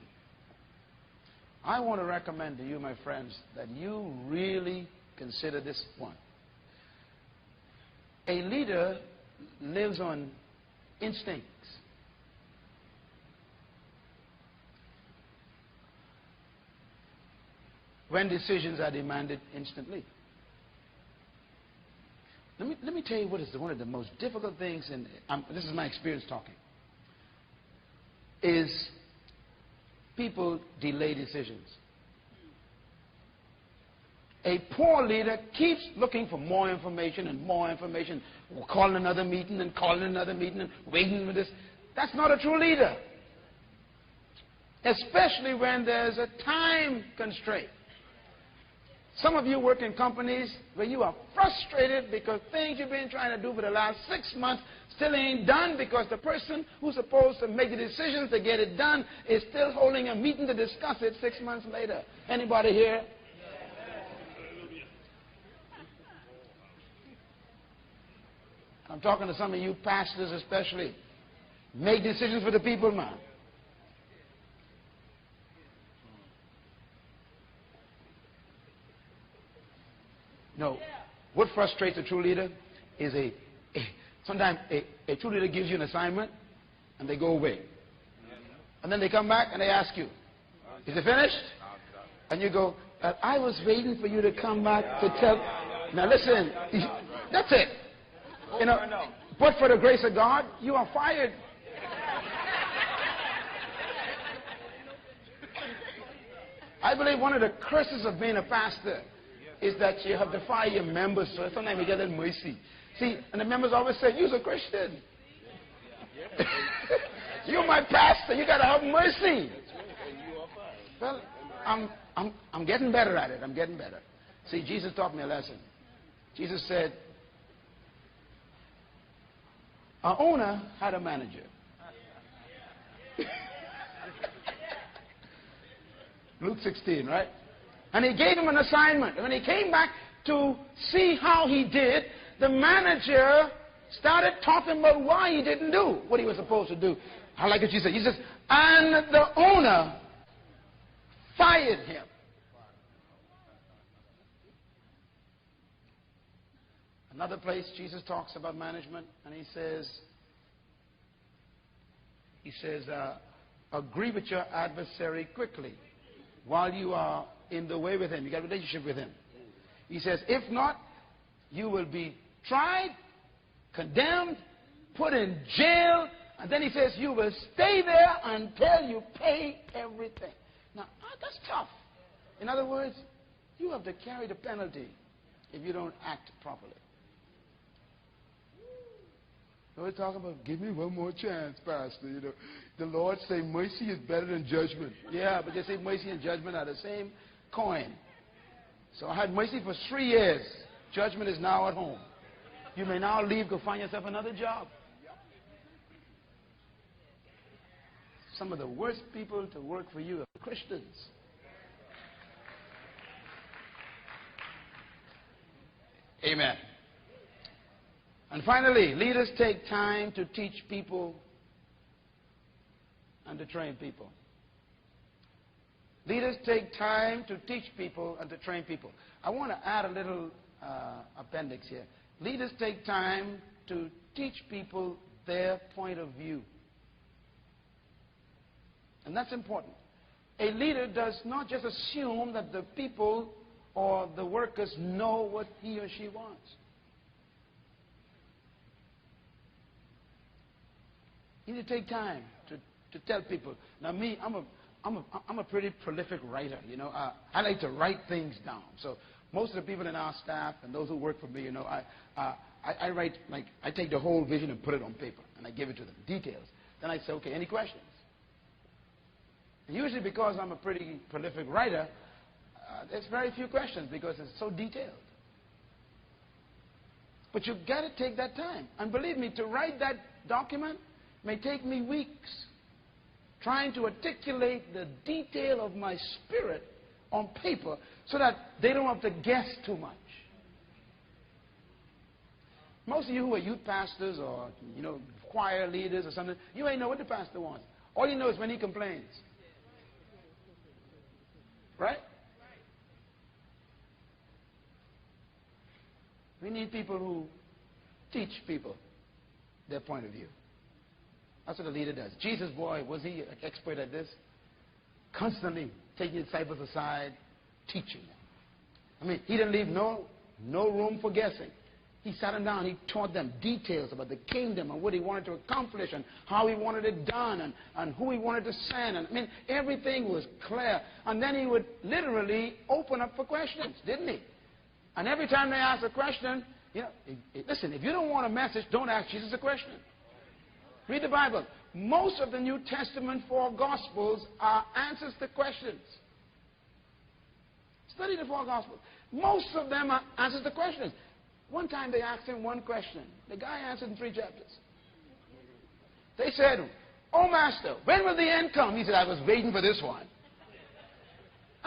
S1: I want to recommend to you, my friends, that you really consider this one. A leader lives on instincts. When decisions are demanded instantly. Let me tell you what is one of the most difficult things, and this is my experience talking, is people delay decisions. A poor leader keeps looking for more information and more information, calling another meeting and calling another meeting and waiting for this. That's not a true leader. Especially when there's a time constraint. Some of you work in companies where you are frustrated because things you've been trying to do for the last 6 months still ain't done because the person who's supposed to make the decisions to get it done is still holding a meeting to discuss it 6 months later. Anybody here? I'm talking to some of you pastors especially. Make decisions for the people, man. No. What frustrates a true leader is sometimes a true leader gives you an assignment and they go away. And then they come back and they ask you, is it finished? And you go, I was waiting for you to come back to tell. Now listen, that's it. You know, but for the grace of God, you are fired. I believe one of the curses of being a pastor is that you have to fire your members, so sometimes you get that mercy. See, and the members always say, you're a Christian. You're my pastor, you got to have mercy. Well, I'm getting better at it. I'm getting better. See, Jesus taught me a lesson. Jesus said, our owner had a manager. Luke 16, right? And he gave him an assignment. When he came back to see how he did, the manager started talking about why he didn't do what he was supposed to do. I like what she said. He says, and the owner fired him. Another place, Jesus talks about management, and he says, agree with your adversary quickly while you are in the way with him. You got a relationship with him. He says, if not, you will be tried, condemned, put in jail, and then he says, you will stay there until you pay everything. Now, that's tough. In other words, you have to carry the penalty if you don't act properly. We're talking about, give me one more chance, Pastor. You know, the Lord say mercy is better than judgment. Yeah, but they say mercy and judgment are the same coin. So I had mercy for 3 years. Judgment is now at home. You may now leave, go find yourself another job. Some of the worst people to work for you are Christians. Amen. And finally, leaders take time to teach people and to train people. Leaders take time to teach people and to train people. I want to add a little appendix here. Leaders take time to teach people their point of view. And that's important. A leader does not just assume that the people or the workers know what he or she wants. You need to take time to tell people. Now, me, I'm a pretty prolific writer. You know, I like to write things down. So most of the people in our staff and those who work for me, you know, I write, like, I take the whole vision and put it on paper and I give it to them, details. Then I say, okay, any questions? And usually, because I'm a pretty prolific writer, there's very few questions because it's so detailed. But you've got to take that time. And believe me, to write that document may take me weeks trying to articulate the detail of my spirit on paper so that they don't have to guess too much. Most of you who are youth pastors or, you know, choir leaders or something, you ain't know what the pastor wants. All you know is when he complains. Right? We need people who teach people their point of view. That's what a leader does. Jesus, boy, was he an expert at this? Constantly taking disciples aside, teaching them. I mean, he didn't leave no room for guessing. He sat them down, he taught them details about the kingdom and what he wanted to accomplish and how he wanted it done and who he wanted to send. And, I mean, everything was clear. And then he would literally open up for questions, didn't he? And every time they asked a question, you know, listen, if you don't want a message, don't ask Jesus a question. Read the Bible. Most of the New Testament 4 Gospels are answers to questions. Study the 4 Gospels. Most of them are answers to questions. One time they asked him one question. The guy answered in 3 chapters. They said, "Oh, Master, when will the end come?" He said, "I was waiting for this one."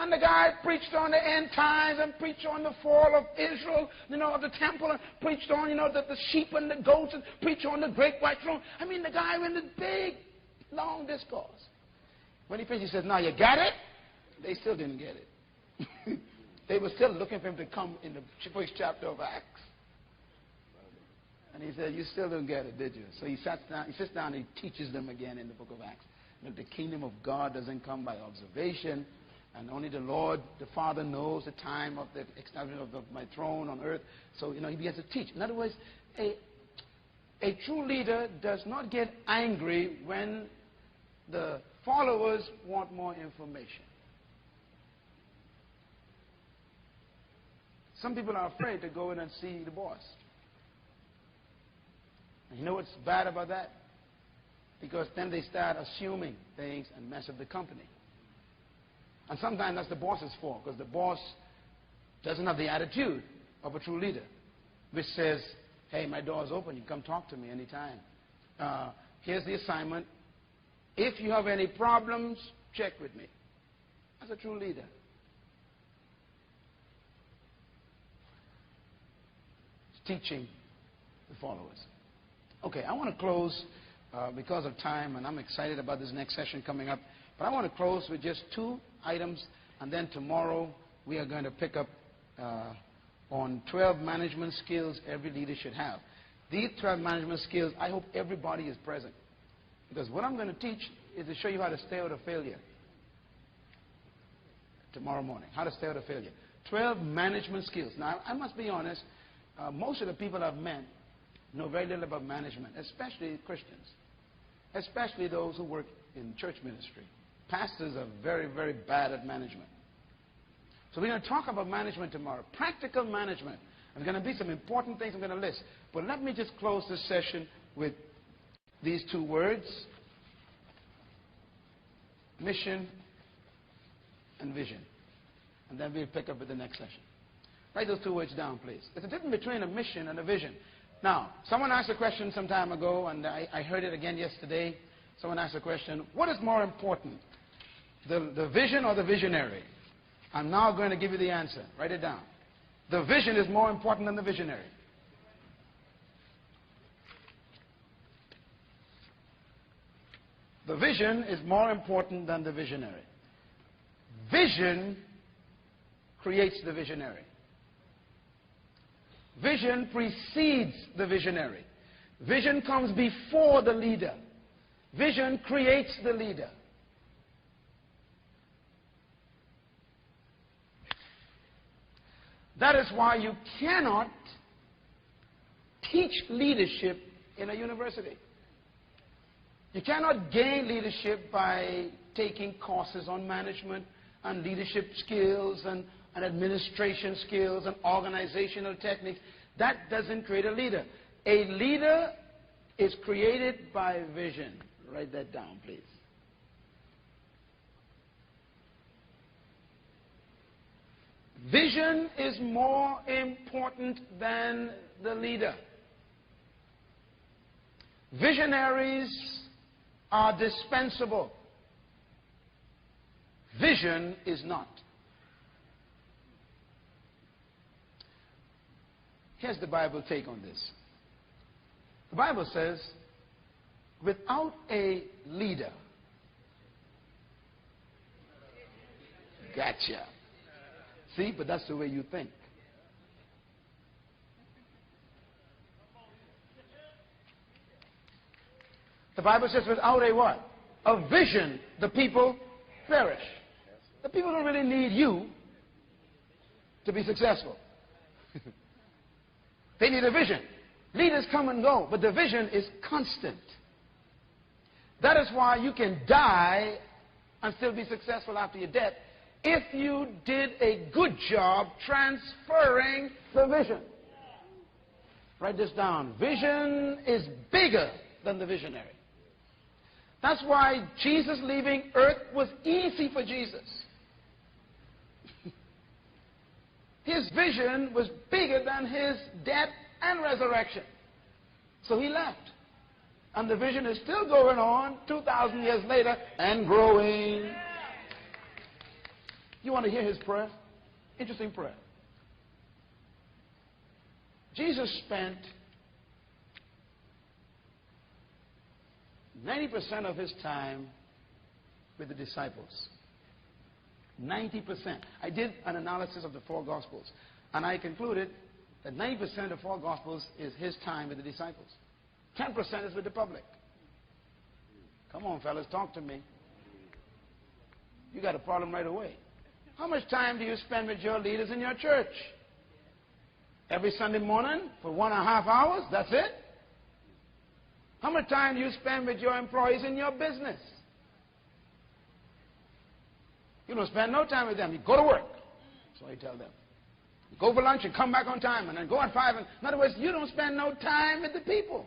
S1: And the guy preached on the end times and preached on the fall of Israel, of the temple, and preached on, the sheep and the goats, and preached on the great white throne. I mean, the guy went in big, long discourse. When he finished, he said, now you got it? They still didn't get it. They were still looking for him to come in the first chapter of Acts. And he said, you still don't get it, did you? So he sits down and he teaches them again in the book of Acts. That the kingdom of God doesn't come by observation, and only the Lord, the Father, knows the time of the establishment of my throne on earth. So, he begins to teach. In other words, a true leader does not get angry when the followers want more information. Some people are afraid to go in and see the boss. And you know what's bad about that? Because then they start assuming things and mess up the company. And sometimes that's the boss's fault, because the boss doesn't have the attitude of a true leader, which says, hey, my door's open. You can come talk to me anytime. Here's the assignment. If you have any problems, check with me. That's a true leader. It's teaching the followers. Okay, I want to close because of time, and I'm excited about this next session coming up. But I want to close with just 2 items, and then tomorrow we are going to pick up on 12 management skills every leader should have. These 12 management skills, I hope everybody is present, because what I'm going to teach is to show you how to stay out of failure tomorrow morning, how to stay out of failure. 12 management skills. Now, I must be honest, most of the people I've met know very little about management, especially Christians, especially those who work in church ministry. Pastors are very, very bad at management. So we're going to talk about management tomorrow, practical management. There's going to be some important things I'm going to list. But let me just close this session with these 2 words: mission and vision. And then we'll pick up with the next session. Write those 2 words down, please. There's a difference between a mission and a vision. Now, someone asked a question some time ago, and I heard it again yesterday. Someone asked a question, what is more important, the vision or the visionary? I'm now going to give you the answer. Write it down. The vision is more important than the visionary. The vision is more important than the visionary. Vision creates the visionary. Vision precedes the visionary. Vision comes before the leader. Vision creates the leader. That is why you cannot teach leadership in a university. You cannot gain leadership by taking courses on management and leadership skills and administration skills and organizational techniques. That doesn't create a leader. A leader is created by vision. Write that down, please. Vision is more important than the leader. Visionaries are dispensable. Vision is not. Here's the Bible take on this. The Bible says, without a leader, gotcha. See, but that's the way you think. The Bible says, without a what? A vision, the people perish. The people don't really need you to be successful. They need a vision. Leaders come and go, but the vision is constant. That is why you can die and still be successful after your death if you did a good job transferring the vision. Write this down. Vision is bigger than the visionary. That's why Jesus leaving earth was easy for Jesus. His vision was bigger than his death and resurrection. So he left. And the vision is still going on 2,000 years later and growing. You want to hear his prayer? Interesting prayer. Jesus spent 90% of his time with the disciples. 90%. I did an analysis of the four Gospels, and I concluded that 90% of the four Gospels is his time with the disciples. 10% is with the public. Come on, fellas, talk to me. You got a problem right away. How much time do you spend with your leaders in your church? Every Sunday morning for 1.5 hours? That's it? How much time do you spend with your employees in your business? You don't spend no time with them. You go to work. That's what I tell them. You go for lunch and come back on time and then go at 5. In other words, you don't spend no time with the people.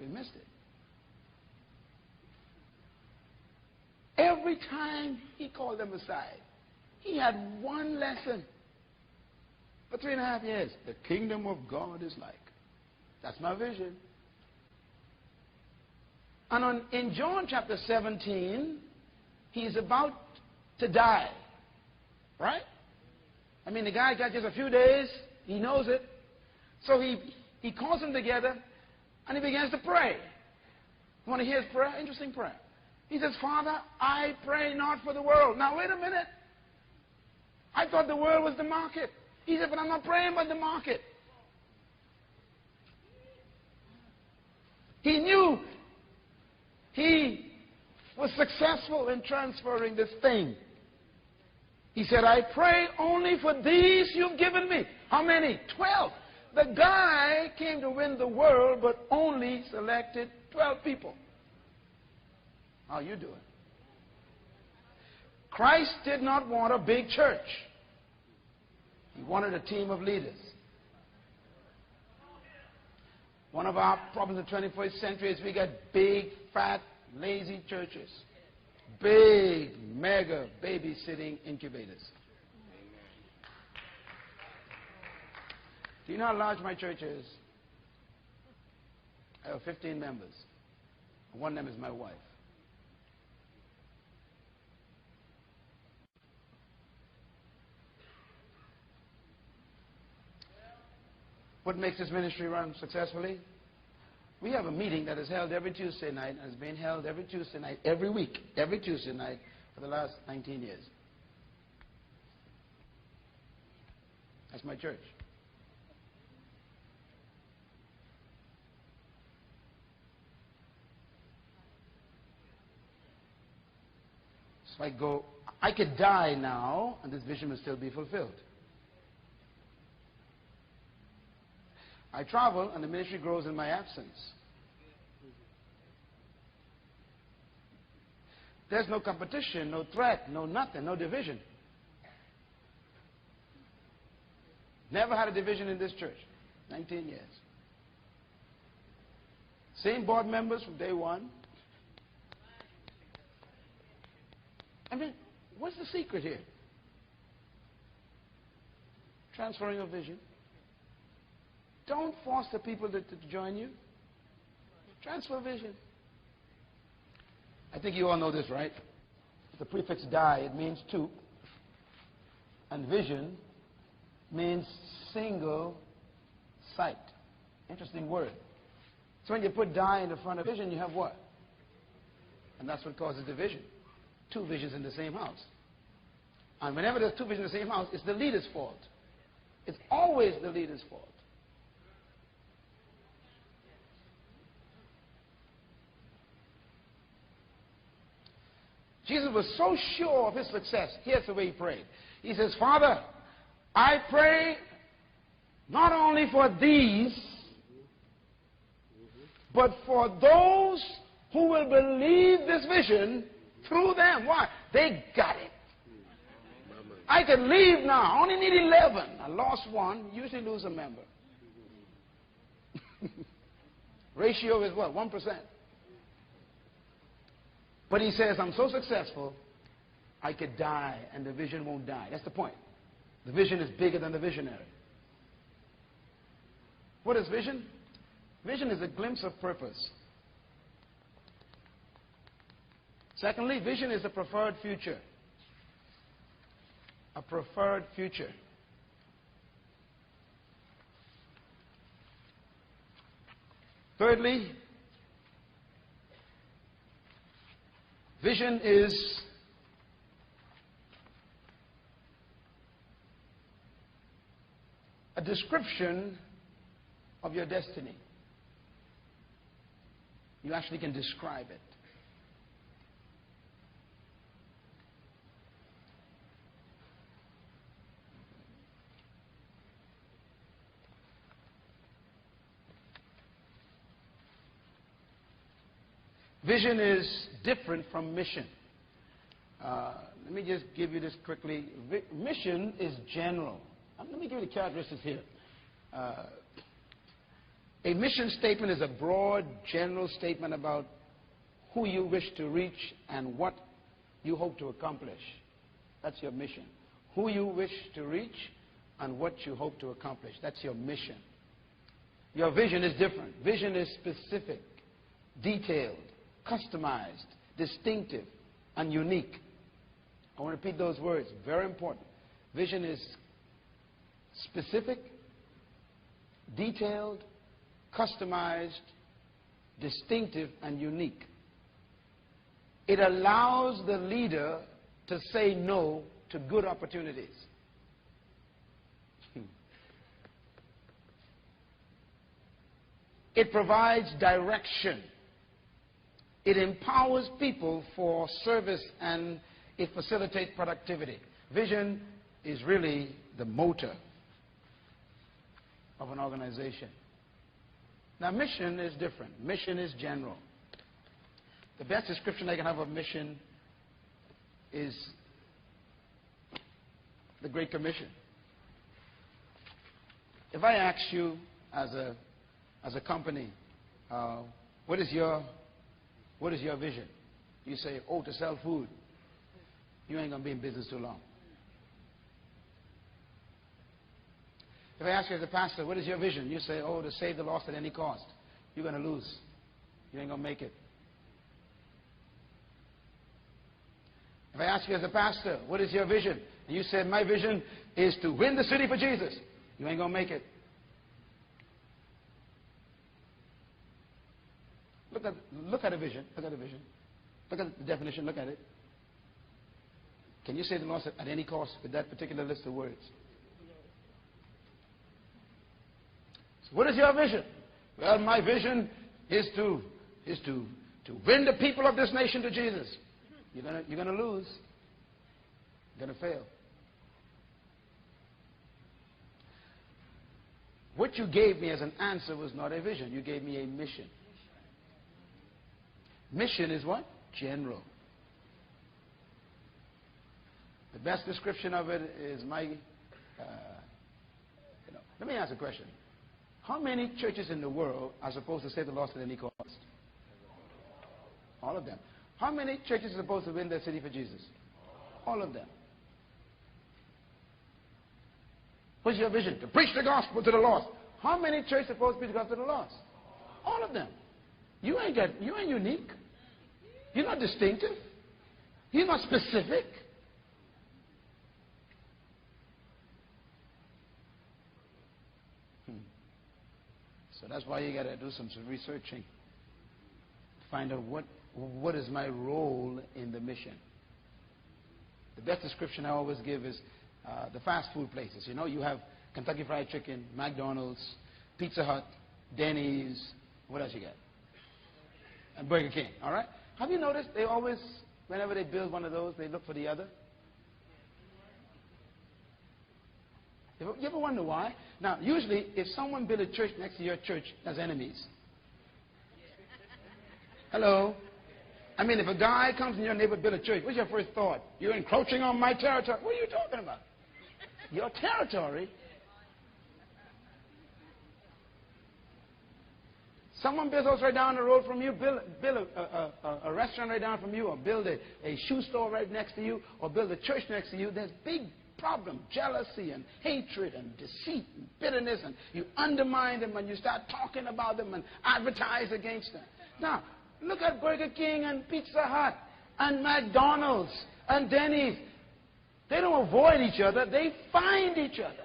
S1: We missed it. Every time he called them aside, he had one lesson for 3.5 years. The kingdom of God is like. That's my vision. And in John chapter 17, he's about to die. Right? I mean, the guy got just a few days. He knows it. So he calls them together and he begins to pray. You want to hear his prayer? Interesting prayer. He says, Father, I pray not for the world. Now, wait a minute. I thought the world was the market. He said, but I'm not praying about the market. He knew he was successful in transferring this thing. He said, I pray only for these you've given me. How many? 12. The guy came to win the world, but only selected 12 people. How you doing? Christ did not want a big church. He wanted a team of leaders. One of our problems in the 21st century is we got big, fat, lazy churches. Big, mega babysitting incubators. Do you know how large my church is? I have 15 members. One of them is my wife. What makes this ministry run successfully? We have a meeting that is held every Tuesday night and has been held every Tuesday night, every week, every Tuesday night for the last 19 years. That's my church. So I could die now and this vision will still be fulfilled. I travel and the ministry grows in my absence. There's no competition, no threat, no nothing, no division. Never had a division in this church. 19 years. Same board members from day one. I mean, what's the secret here? Transferring of vision. Don't force the people to join you. Transfer vision. I think you all know this, right? The prefix die, it means two. And vision means single sight. Interesting word. So when you put die in the front of vision, you have what? And that's what causes division. Two visions in the same house. And whenever there's two visions in the same house, it's the leader's fault. It's always the leader's fault. Jesus was so sure of his success. Here's the way he prayed. He says, Father, I pray not only for these, but for those who will believe this vision through them. Why? They got it. I can leave now. I only need 11. I lost one. Usually lose a member. Ratio is what? 1%. But he says, I'm so successful, I could die and the vision won't die. That's the point. The vision is bigger than the visionary. What is vision? Vision is a glimpse of purpose. Secondly, vision is a preferred future. A preferred future. Thirdly, vision is a description of your destiny. You actually can describe it. Vision is different from mission. Let me just give you this quickly. Mission is general. Let me give you the characteristics here. A mission statement is a broad, general statement about who you wish to reach and what you hope to accomplish. That's your mission. Who you wish to reach and what you hope to accomplish. That's your mission. Your vision is different. Vision is specific, detailed, customized, distinctive, and unique. I want to repeat those words. Very important. Vision is specific, detailed, customized, distinctive, and unique. It allows the leader to say no to good opportunities. It provides direction. It empowers people for service, and it facilitates productivity. Vision is really the motor of an organization. Now, mission is different. Mission is general. The best description I can have of mission is the Great Commission. If I ask you as a company, what is your vision? You say, oh, to sell food. You ain't going to be in business too long. If I ask you as a pastor, what is your vision? You say, oh, to save the lost at any cost. You're going to lose. You ain't going to make it. If I ask you as a pastor, what is your vision? And you said, my vision is to win the city for Jesus. You ain't going to make it. Look at a vision. Look at a vision. Look at the definition. Look at it. Can you save the lost at any cost with that particular list of words? So what is your vision? Well, my vision is to win the people of this nation to Jesus. You're gonna lose. You're gonna fail. What you gave me as an answer was not a vision. You gave me a mission. Mission is what? General. The best description of it is let me ask a question. How many churches in the world are supposed to save the lost at any cost? All of them. How many churches are supposed to win their city for Jesus? All of them. What's your vision? To preach the gospel to the lost. How many churches are supposed to preach the gospel to the lost? All of them. You ain't unique. You're not distinctive. You're not specific. So that's why you got to do some researching. Find out what is my role in the mission. The best description I always give is the fast food places. You know, you have Kentucky Fried Chicken, McDonald's, Pizza Hut, Denny's. What else you got? And Burger King. All right? Have you noticed they always, whenever they build one of those, they look for the other? You ever wonder why? Now, usually, if someone built a church next to your church, that's enemies. Hello? I mean, if a guy comes in your neighborhood build a church, what's your first thought? You're encroaching on my territory. What are you talking about? Your territory? Someone builds a house right down the road from you, build a restaurant right down from you, or build a shoe store right next to you, or build a church next to you. There's big problem, jealousy and hatred and deceit and bitterness, and you undermine them and you start talking about them and advertise against them. Now, look at Burger King and Pizza Hut. and McDonald's and Denny's. They don't avoid each other. They find each other.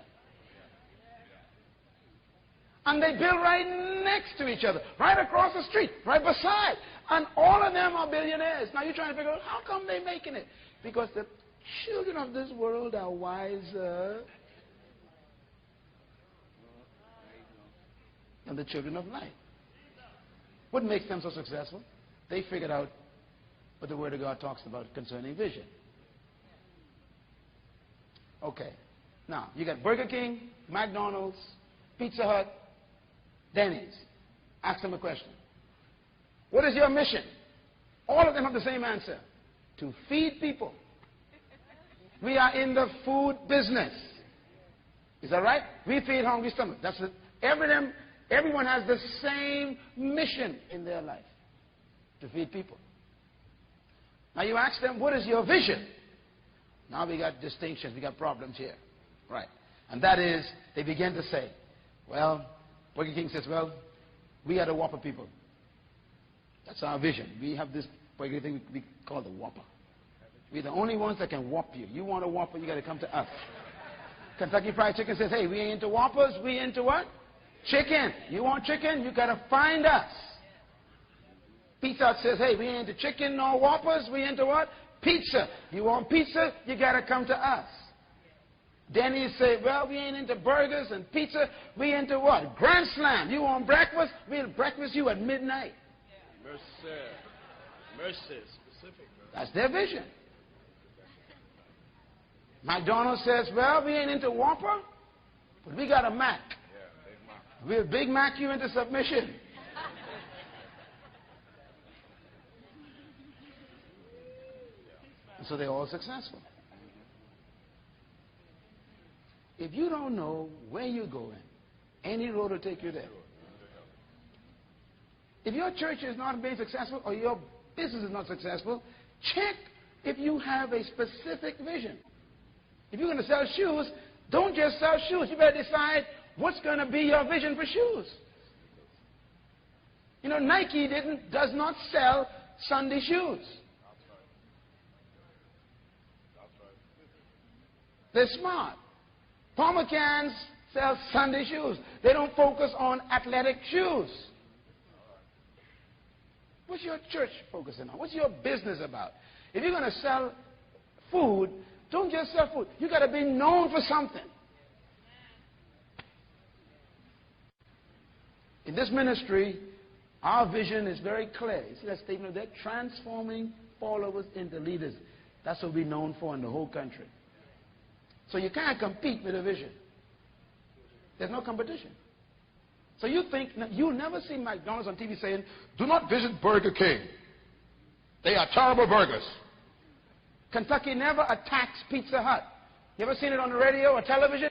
S1: And they build right next to each other, right across the street, right beside. And all of them are billionaires. Now you're trying to figure out, how come they're making it? Because the children of this world are wiser than the children of light. What makes them so successful? They figured out what the Word of God talks about concerning vision. Okay. Now, you got Burger King, McDonald's, Pizza Hut, Denny's. Ask them a question. What is your mission? All of them have the same answer. To feed people. We are in the food business. Is that right? We feed hungry stomachs. That's it. Everyone has the same mission in their life. To feed people. Now you ask them, what is your vision? Now we got distinctions. We got problems here. Right. And that is, they begin to say, well, Burger King says, well, we are the Whopper people. That's our vision. We have this Burger King we call the Whopper. We're the only ones that can whop you. You want a Whopper, you got to come to us. Kentucky Fried Chicken says, hey, we ain't into Whoppers, we into what? Chicken. You want chicken? You got to find us. Pizza Hut says, hey, we ain't into chicken nor Whoppers, we into what? Pizza. You want pizza? You got to come to us. Denny's say, well, we ain't into burgers and pizza. We into what? Grand Slam. You want breakfast? We'll breakfast you at midnight.
S2: Mercy. Specific.
S1: That's their vision. McDonald's says, well, we ain't into Whopper, but we got a Mac. We'll Big Mac you into submission. And so they're all successful. If you don't know where you're going, any road will take you there. If your church is not being successful or your business is not successful, check if you have a specific vision. If you're going to sell shoes, don't just sell shoes. You better decide what's going to be your vision for shoes. You know, Nike does not sell Sunday shoes. They're smart. Palmer cans sell Sunday shoes. They don't focus on athletic shoes. What's your church focusing on? What's your business about? If you're going to sell food, don't just sell food. You've got to be known for something. In this ministry, our vision is very clear. You see that statement? They're transforming followers into leaders. That's what we're known for in the whole country. So you can't compete with a vision. There's no competition. So you think, you'll never see McDonald's on TV saying, do not visit Burger King. They are terrible burgers. Kentucky never attacks Pizza Hut. You ever seen it on the radio or television?